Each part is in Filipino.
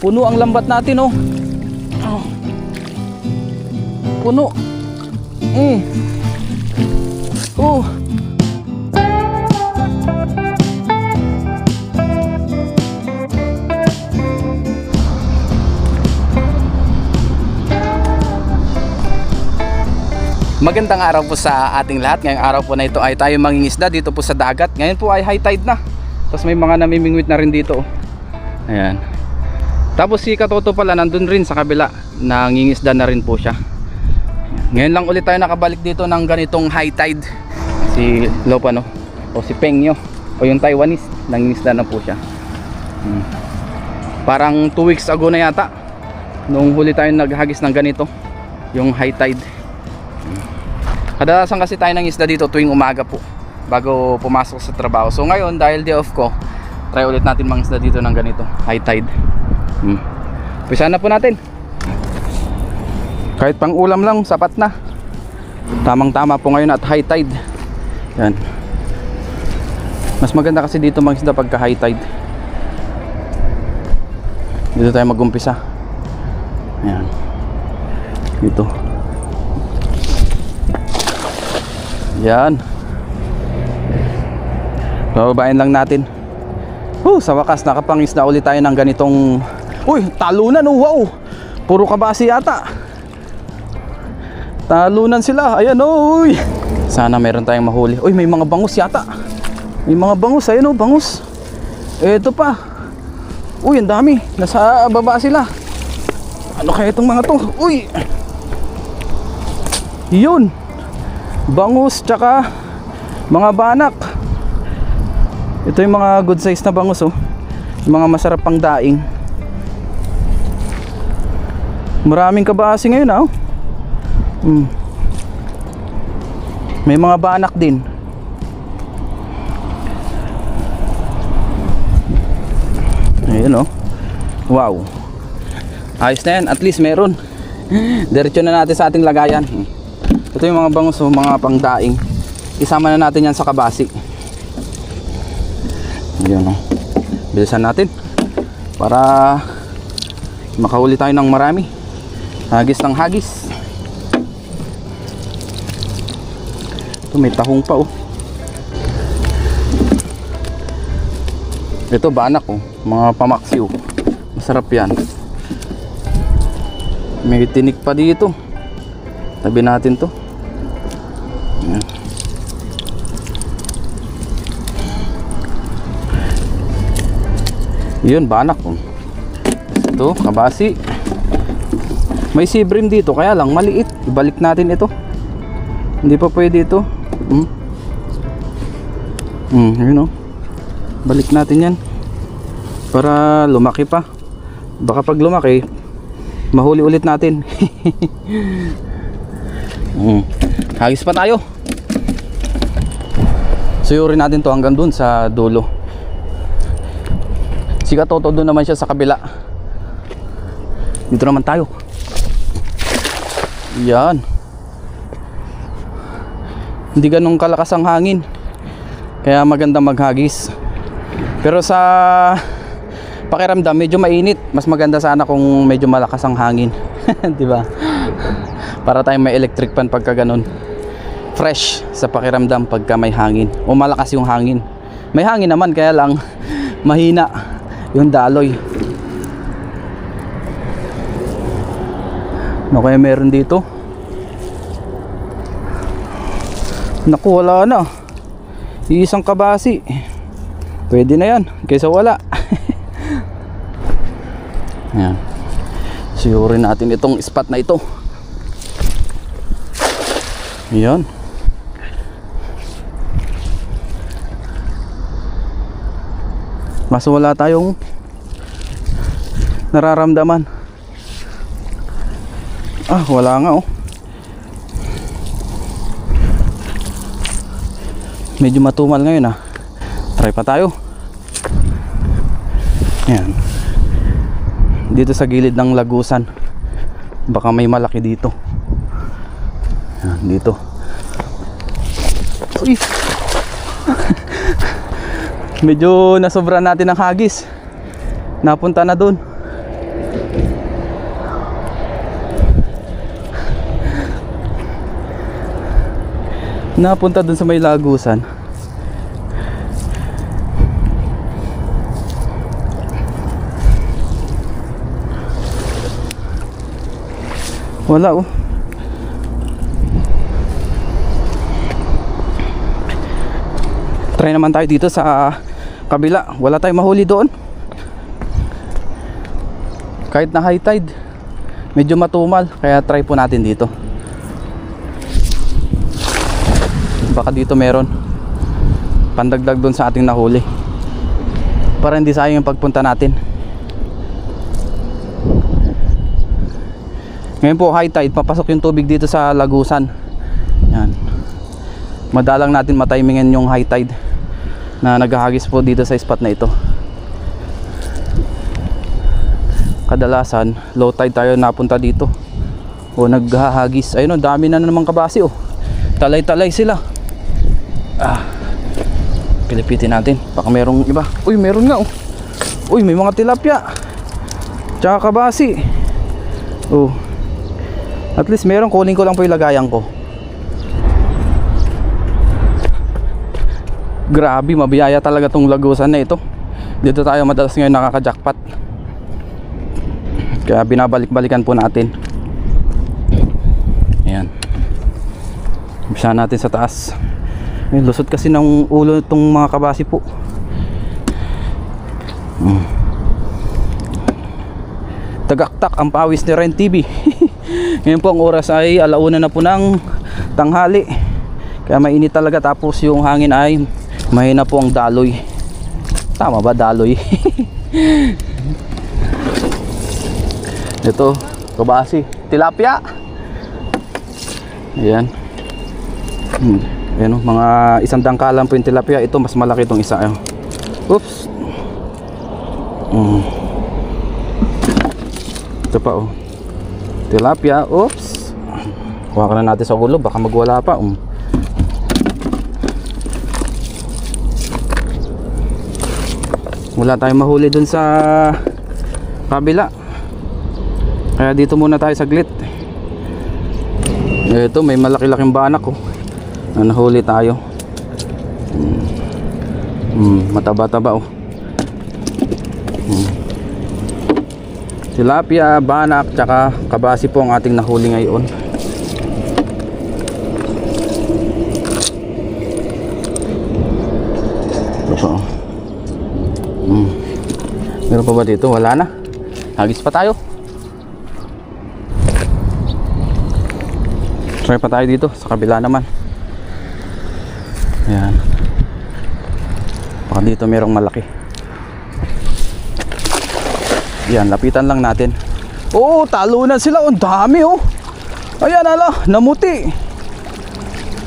Puno ang lambat natin, oh. Puno. Oh. Magandang araw po sa ating lahat. Ngayong araw po na ito ay tayo mangingisda dito po sa dagat. Ngayon po ay high tide na. Tapos may mga namimingwit na rin dito. Ayan. Tapos si Katoto pala nandun rin sa kabila. Nangingisda na rin po siya. Ngayon lang ulit tayo nakabalik dito ng ganitong high tide. Si Lopano o si Pengyo o yung Taiwanese, nangingisda na po siya. Parang 2 weeks ago na yata nung huli tayo naghagis ng ganito, yung high tide. Kadalasan kasi tayo nangingisda dito tuwing umaga po bago pumasok sa trabaho. So ngayon dahil day off ko, try ulit natin mangisda dito ng ganito, high tide. Umpisa na po natin. Kahit pang ulam lang, sapat na. Tamang tama po ngayon at high tide. Yan. Mas maganda kasi dito mangisda pagka high tide. Dito tayo mag-umpisa. Ayan. Dito. Yan. Bababain lang natin. Sa wakas nakapangisda ulit tayo ng ganitong. Uy, talunan, oh, wow. Puro kabasi yata. Talunan sila. Ayan, oh, uy. Sana meron tayong mahuli. Uy, may mga bangus yata. May mga bangus, ayan, oh, bangus. Ito pa. Uy, ang dami. Nasa baba sila. Ano kaya itong mga to? Uy. Yun. Bangus tsaka mga banak. Ito yung mga good size na bangus, oh. Yung mga masarap pang daing. Maraming kabasi ngayon, ah, oh. May mga banak din. Ayun, oh. Wow. Ayos na yan, at least meron. Diretso na natin sa ating lagayan. Ito yung mga bangus, mga pangdaing. Isama na natin yan sa kabasi. Ayan, oh. Bilisan natin para makahuli tayo ng marami. Hagis ng hagis. Ito may tahong pa, oh. Ito banak, oh. Mga pamaksiw. Masarap yan. May tinik pa dito. Tabi natin to. Yun, banak, oh. Ito, kabasi. May sea bream dito, kaya lang maliit. Ibalik natin ito. Hindi pa pwede ito. Yun, oh. Balik natin yan para lumaki pa. Baka pag lumaki mahuli ulit natin. Hagis pa tayo. Suyurin natin to hanggang dun sa dulo. Si Katoto doon naman siya sa kabila. Dito naman tayo. Yan. Hindi ganun kalakas ang hangin, kaya maganda maghagis. Pero sa pakiramdam medyo mainit. Mas maganda sana kung medyo malakas ang hangin. Di ba? Para tayong may electric fan pagka ganun. Fresh sa pakiramdam pagka may hangin o malakas yung hangin. May hangin naman, kaya lang mahina yung daloy. Ano kaya meron dito? Naku, wala na. Iisang kabasi. Pwede na yan kaysa wala. Ayan. Suyurin natin itong spot na ito. Ayan. Mas wala tayong nararamdaman. Wala nga, oh. Medyo matumal ngayon, ah. Try pa tayo. Ayan. Dito sa gilid ng lagusan. Baka may malaki dito. Ayan, dito. Uy. Medyo nasobra natin ng hagis. Napunta na doon. napunta dun sa may lagusan. Wala oh. Try naman tayo dito sa kabila. Wala tayong mahuli doon. Kahit na high tide, medyo matumal. Kaya try po natin dito. Baka dito meron pandagdag doon sa ating nahuli, para hindi sayang yung pagpunta natin. Ngayon po high tide, papasok yung tubig dito sa lagusan. Yan. Madalang natin matimingan yung high tide na naghahagis po dito sa spot na ito. Kadalasan low tide tayo napunta dito o naghahagis. Ayun o, dami na naman kabasi oh. Talay-talay sila. Pilipitin natin, baka merong iba. Uy, meron nga oh. Uy, may mga tilapia tsaka kabasi. Oh, at least meron. Kunin ko lang po yung lagayan ko. Grabe, mabiyaya talaga tong lagusan na ito. Dito tayo madalas ngayon nakaka-jackpot. Kaya binabalik-balikan po natin. Ayan. Umpisa natin sa taas. May lusot kasi ng ulo itong mga kabasi po. Tagaktak ang pawis ni Ren TV. Ngayon po ang oras ay 1:00 na po ng tanghali. Kaya mainit talaga, tapos yung hangin ay mahina po ang daloy. Tama ba, daloy? Ito, kabasi, tilapia. Ayan. Ayan o, mga 100 dangkalan po yung tilapia. Ito mas malaki itong isa. Ayan. Oops. Ito pa oh, tilapia. Oops. Kuha ka na natin sa ulo, baka magwala pa. Wala tayong mahuli dun sa kabila, kaya dito muna tayo saglit. Ito, may malaki-laking banak oh, na nahuli tayo. Mataba-taba oh. Tilapia, banak, tsaka kabasi po ang ating nahuli ngayon. Ito pa oh. Meron pa ba dito? Wala na. Hagis pa tayo. Try pa tayo dito sa kabila naman. Ayan. Baka dito merong malaki. Yan, lapitan lang natin. Oh, talunan sila. Ang dami oh. Ayan, ala, namuti.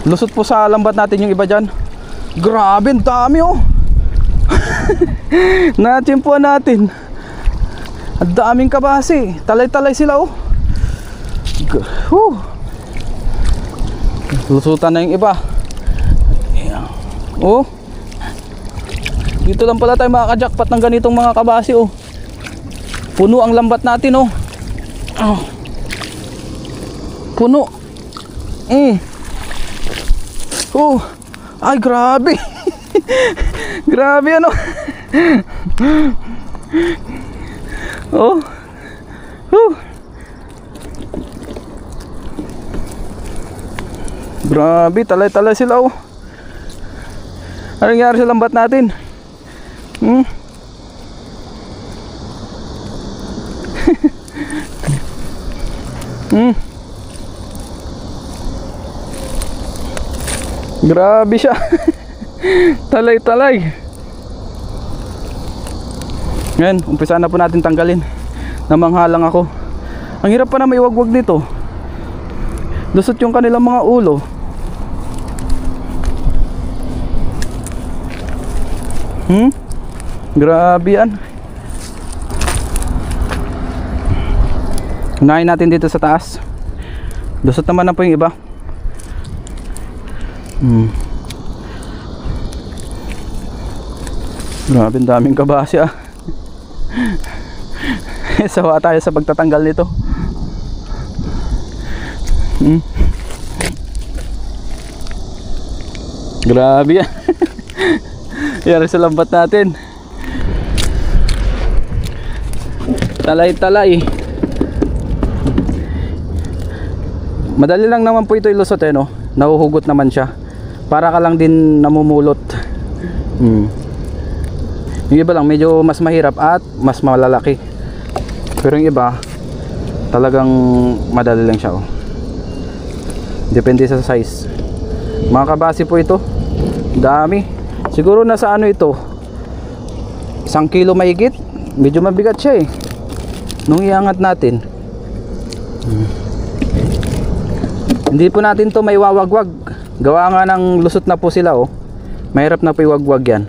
Lusot po sa lambat natin yung iba dyan. Grabe, ang dami oh. Natsimpuan natin. Ang daming kabasi. Talay-talay sila oh. Lusutan na yung iba. Oh, dito lang pala tayo makaka-jackpot ng ganitong mga kabasi oh. Puno ang lambat natin oh. Puno. Oh, ay grabe. Grabe ano. Oh. Grabe, talay-talay sila oh. Ano nangyari sa lambat natin? Grabe siya. Talay-talay. Ngayon, umpisa na po natin tanggalin. Namanghalang ako. Ang hirap pa na may wagwag nito. Lusot yung kanilang mga ulo. Grabe yan. Unahin natin dito sa taas. Lusot naman na po yung iba. Grabe, daming kabasi ah. Sawa tayo sa pagtatanggal nito. Grabe yan. Yari sa lambat natin. Talay-talay. Madali lang naman po ito ilusot eh, no? Nahuhugot naman siya. Para ka lang din namumulot. Yung iba lang medyo mas mahirap at mas malalaki. Pero yung iba talagang madali lang siya, oh. Depende sa size. Mga kabasi po ito. Dami. Siguro nasa ano ito, 1 kilo mahigit. Medyo mabigat siya eh nung iangat natin. Hindi po natin to may wawagwag. Gawa nga ng lusot na po sila, oh. Mahirap na po iwagwag yan.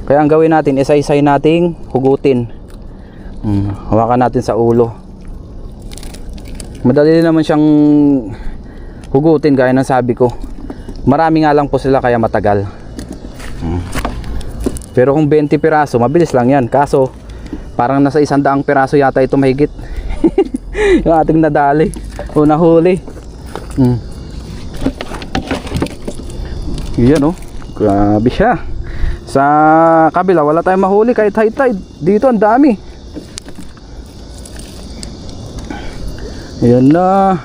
Kaya ang gawin natin, isa-isay nating hugutin. Hawakan natin sa ulo. Madali naman siyang hugutin gaya ng sabi ko. Marami nga lang po sila kaya matagal. Pero kung 20 piraso, mabilis lang yan. Kaso parang nasa 100 piraso yata ito mahigit. Yung ating nadali o nahuli. Yan, oh. Grabe siya. Sa kabila wala tayong mahuli kahit high tide. Dito ang dami. Yan na.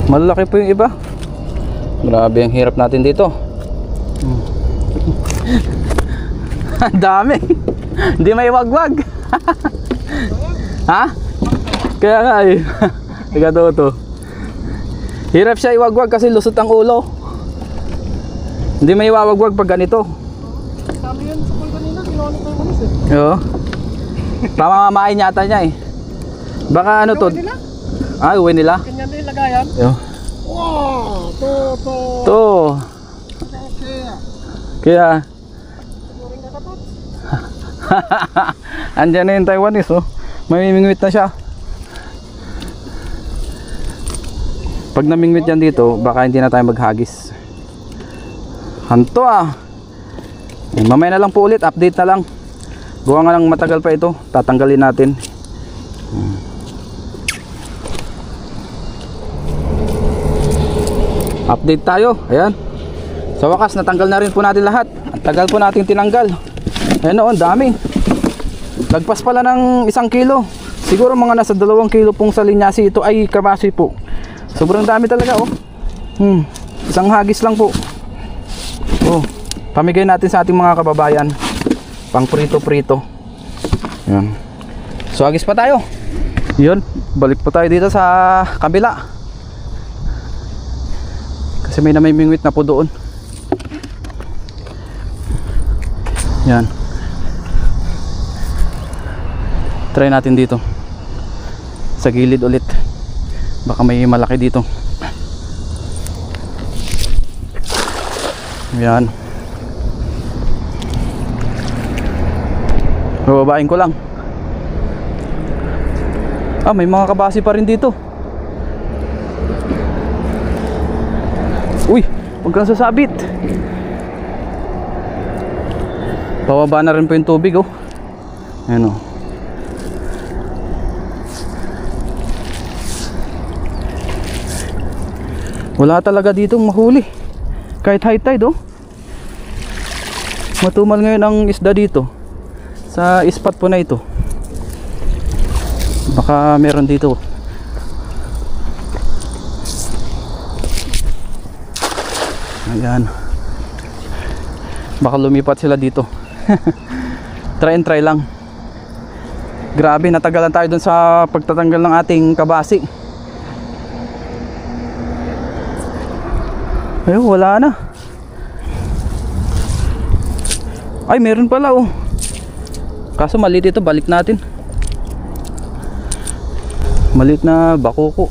Malaki po yung iba. Grabe ang hirap natin dito. Ang dami. Hindi may wagwag. Ha? Kaya nga eh. Tiga to. Hirap siya iwagwag kasi lusot ang ulo. Hindi may wawagwag pag ganito. Sabi yun sa pool kanina, ginawa ko yung manis eh. Oo. Pamamamain yata niya eh. Baka ano to? Ah, uwi nila? Ganyan din lagayan. Yo. Wow! To. To. Kaya. Andyan na yung Taiwanese, oh. Mamimingwit na siya. Pag namingwit yan dito, baka hindi na tayo maghagis. Hanto ah. Mamaya na lang po ulit, update na lang. Gawa nga lang matagal pa ito, tatanggalin natin. Update tayo, ayan. Sa wakas, natanggal na rin po natin lahat. Ang tagal po natin tinanggal. Ayan o, ang dami. Lagpas pala ng 1 kilo. Siguro mga nasa 2 kilo pong sa linyasi ito ay kabasi po. Sobrang dami talaga, oh. Isang hagis lang po. Oh, pamigay natin sa ating mga kababayan. Pang prito-prito. Ayan. So, hagis pa tayo. Yun, balik po tayo dito sa kabila. Kasi may namimingwit na po doon. Yan. Try natin dito. Sa gilid ulit. Baka may malaki dito. Yan. Bababain ko lang. Ah, may mga kabasi pa rin dito. Uy, huwag kang sasabit. Pababa na rin po yung tubig, oh. Ayan, oh. Wala talaga ditong mahuli. Kahit high tide, oh. Matumal ngayon ang isda dito. Sa spot po na ito. Baka meron dito. Ayan. Baka lumipat sila dito. Try and try lang. Grabe, natagalan tayo dun sa pagtatanggal ng ating kabasi. Ayun, wala na. Ay, meron pala, oh. Kaso maliit ito, balik natin. Maliit na bakuko.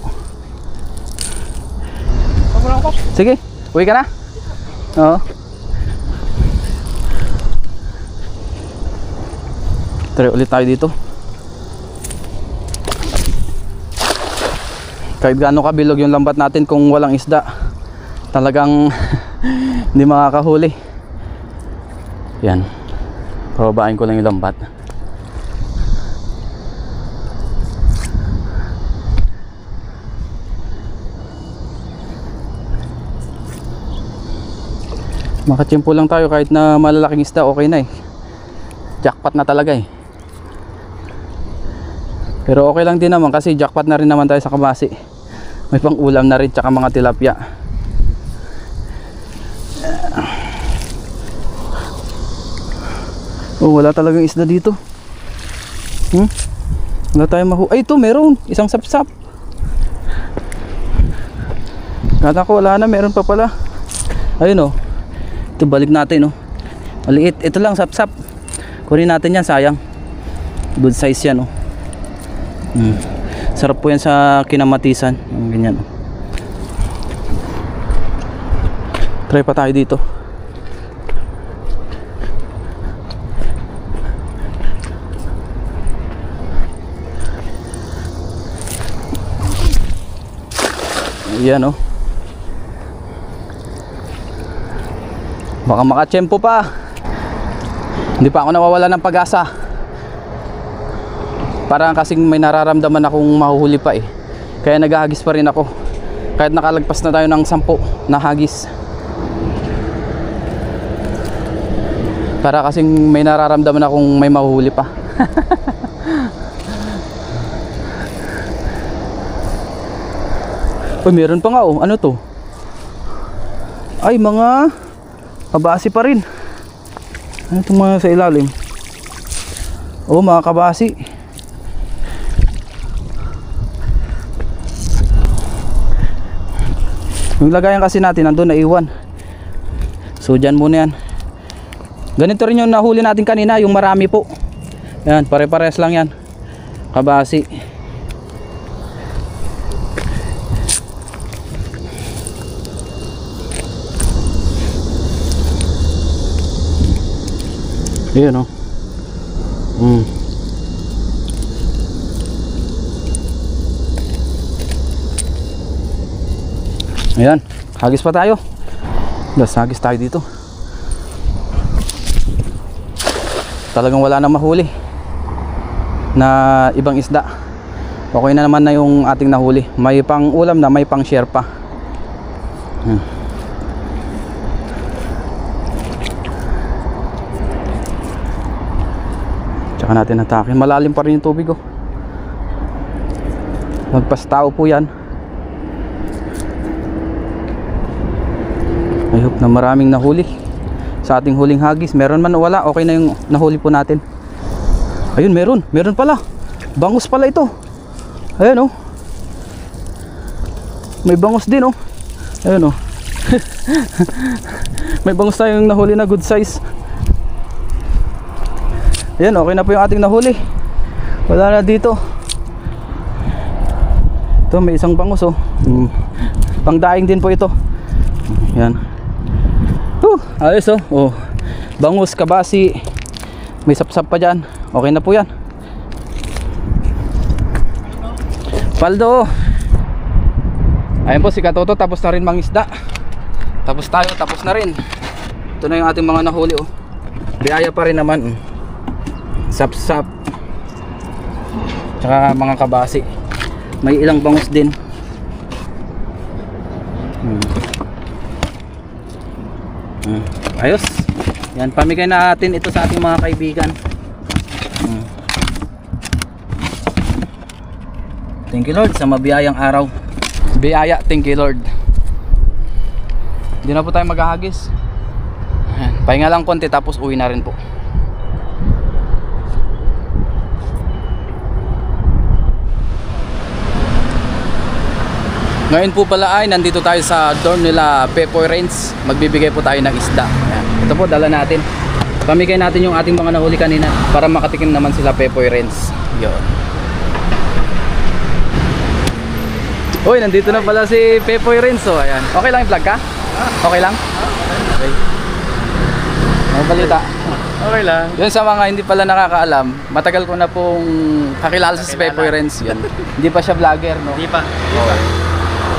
Sige, uwi ka na? Oo. Try ulit tayo dito. Kahit gaano kabilog yung lambat natin kung walang isda, talagang hindi makakahuli. Yan, pababain ko lang yung lambat. Makachimpo lang tayo kahit na malalaking isda, okay na eh. Jackpot na talaga eh. Pero okay lang din naman kasi jackpot na rin naman tayo sa kabasi. May pang ulam na rin tsaka mga tilapia. Oh, wala talagang isda dito. Wala tayong ay, ito meron, isang sapsap. Kata ko wala na, meron pa pala. Ayun oh. Ito balik natin oh. Maliit, ito lang sapsap. Kunin natin yan, sayang. Good size yan oh. Sarap po yan sa kinamatisan. Ganyan oh. Try pa tayo dito. Ayan oh. Baka makatsyempo pa. Hindi pa ako nawawala ng pag-asa. Parang kasing may nararamdaman akong mahuhuli pa eh. Kaya naghahagis pa rin ako. Kahit nakalagpas na tayo ng 10 na hagis. Para kasing may nararamdaman akong may mahuhuli pa. Uy, meron pa nga oh. Ano to? Ay, mga kabasi pa rin. Ano itong mga sa ilalim? Oh, mga kabasi. Yung lagayan kasi natin nandun na iwan. So dyan muna yan. Ganito rin yung nahuli natin kanina, yung marami po. Yan, pare-pares lang yan. Kabasi. Ayan o. Ayan, hagis pa tayo. Hagis tayo dito. Talagang wala na mahuli na ibang isda. Okay na naman na yung ating nahuli. May pang ulam na, may pang share pa. Tsaka natin hatakin. Malalim pa rin yung tubig oh. Magpastao po yan. I hope na maraming nahuli sa ating huling hagis. Meron man o wala, okay na yung nahuli po natin. Ayun, meron pala. Bangus pala ito. Ayun oh. May bangus din oh. Ayun oh. May bangus tayong nahuli na good size. Ayan, okay na po yung ating nahuli. Wala na dito. Ito, may isang bangus oh. Pangdaing din po ito. Ayan. Ayos oh. Oh. Bangus, kabasi. May sapsap pa dyan. Okay na po yan. Paldo. Ayan po si Katoto, tapos na rin mangisda. Tapos tayo, tapos na rin. Ito na yung ating mga nahuli oh. Biyaya pa rin naman. Sapsap. Tsaka mga kabasi. May ilang bangus din. Ayos. Yan, pamigay natin ito sa ating mga kaibigan. Thank you Lord sa mabiyayang araw. Biyaya, thank you Lord. Hindi na po tayo maghahagis. Pahinga lang konti tapos uwi na rin po. Ngayon po pala ay nandito tayo sa dorm nila Pepoy Renz. Magbibigay po tayo ng isda. Ayan. Ito po, dala natin. Pamigay natin yung ating mga nahuli kanina para makatikim naman sila Pepoy Renz. Yun. Uy, nandito na pala si Pepoy Renz. Oh, ayan. Okay lang i-vlog ka? Okay lang? Okay. Ano balita? Okay lang. Yun sa mga hindi pala nakakaalam, matagal ko na pong kakilala si Pepoy Renz. Yan. Hindi pa siya vlogger, no? Hindi pa.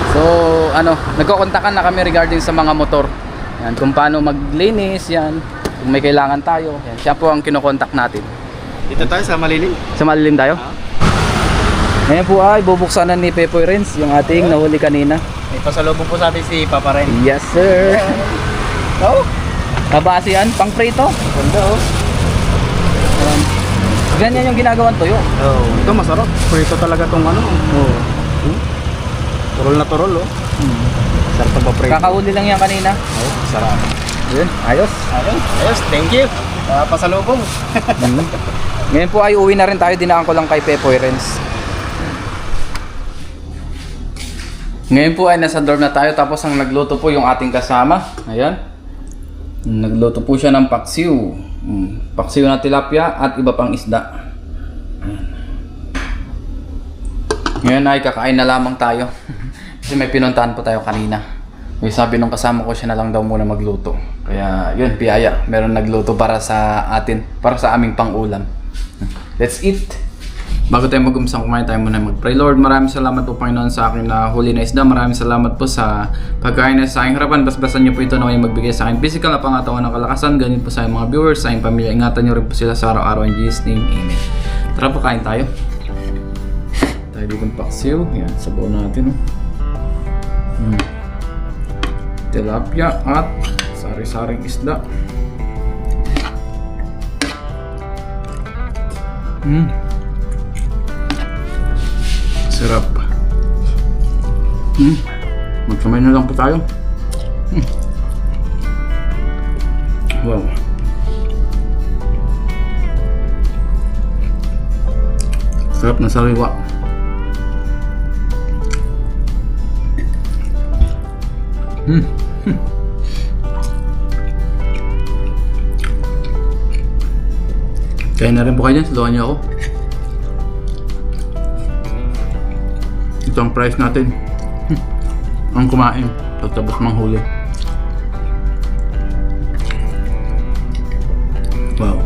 So, So nagkokontakan na kami regarding sa mga motor. Yan, kung paano maglinis, yan. Kung may kailangan tayo, yan. Siya po ang kinokontak natin. Dito tayo sa Malilim. Sa malilim tayo? Ngayon po ay bubuksan na ni Pepoy Renz yung ating nahuli kanina. May pasalubong po sa atin si Papa Ren. Yes sir. Oh, Kabase yan, pang prito. ganda oh. Ganyan yung ginagawang tuyo. Oh, ito masarap. Prito talaga tong ano. Oo. Turol na turol oh. Sarap pag paprito. Kakahuli lang yan kanina. Oh, sarap. Yun, ayos. Ayos, thank you. Pasalubong. Ngayon po ay uwi na rin tayo. Dinaan ko lang kay Pepoy Renz. Ngayon po ay nasa dorm na tayo. Tapos ang nagluto po yung ating kasama. Ayan. Nagluto po siya ng paksiw. Paksiw na tilapia at iba pang isda. Ayan. Ngayon ay kakain na lamang tayo. Kasi may pinuntahan po tayo kanina. May sabi nung kasama ko, siya na lang daw muna magluto. Kaya yun, piyaya. Meron nagluto para sa atin. Para sa aming pang-ulam. Let's eat! Bago tayo mag-umpisang kumain, tayo muna mag-pray. Lord, maraming salamat po Panginoon sa akin na huli na isda. Maraming salamat po sa pagkain na sa aking harapan. Basbasan niyo po ito na may magbigay sa akin physical na pangatawan ng kalakasan. Ganyan po sa aking mga viewers, sa aking pamilya. Ingatan niyo rin po sila sa araw-araw. In Jesus' name, Amen. Tara po, kain tayo. Tayo dito ng paksiw. Yan, sabaw natin. Tilapia at sari-saring isda. Sarap. Magkamay na lang po tayo. Wow. Sarap na sariwa. Kaya na rin po kayo dyan, saluhan niyo ako. Ito ang price natin. Ang kumain pagtapos manghuli. Wow.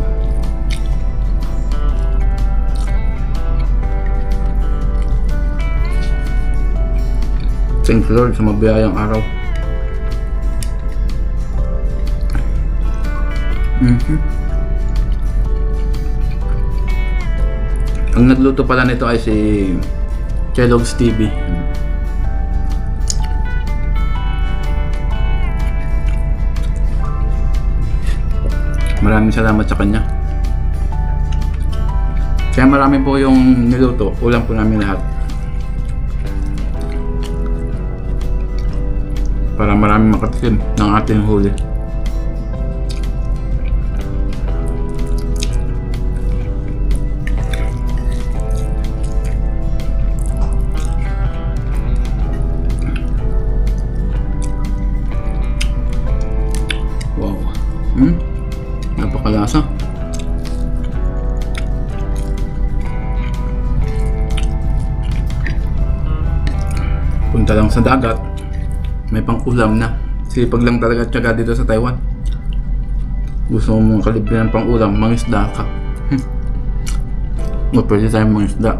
Thank you Lord sa mabiyayang araw. Ang nagluto pala nito ay si Kellogg's TV. Maraming salamat sa kanya. Kaya marami po yung niluto. Ulam po namin lahat. Para maraming makatikim ng ating huli. Napakalasa. Punta lang sa dagat, may pang-ulam na. Sipag lang talaga tiyaga dito sa Taiwan. Gusto mo mong kalibre ng pang-ulam, mangisda ka. Pwede tayong mangisda.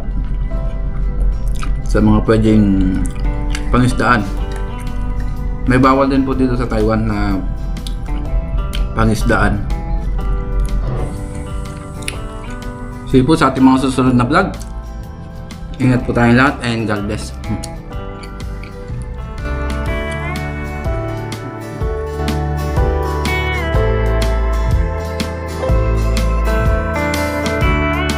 Sa mga pwedeng pangisdaan. May bawal din po dito sa Taiwan na pangisdaan. See po sa ating mga susunod na vlog. Ingat po tayong lahat and God bless.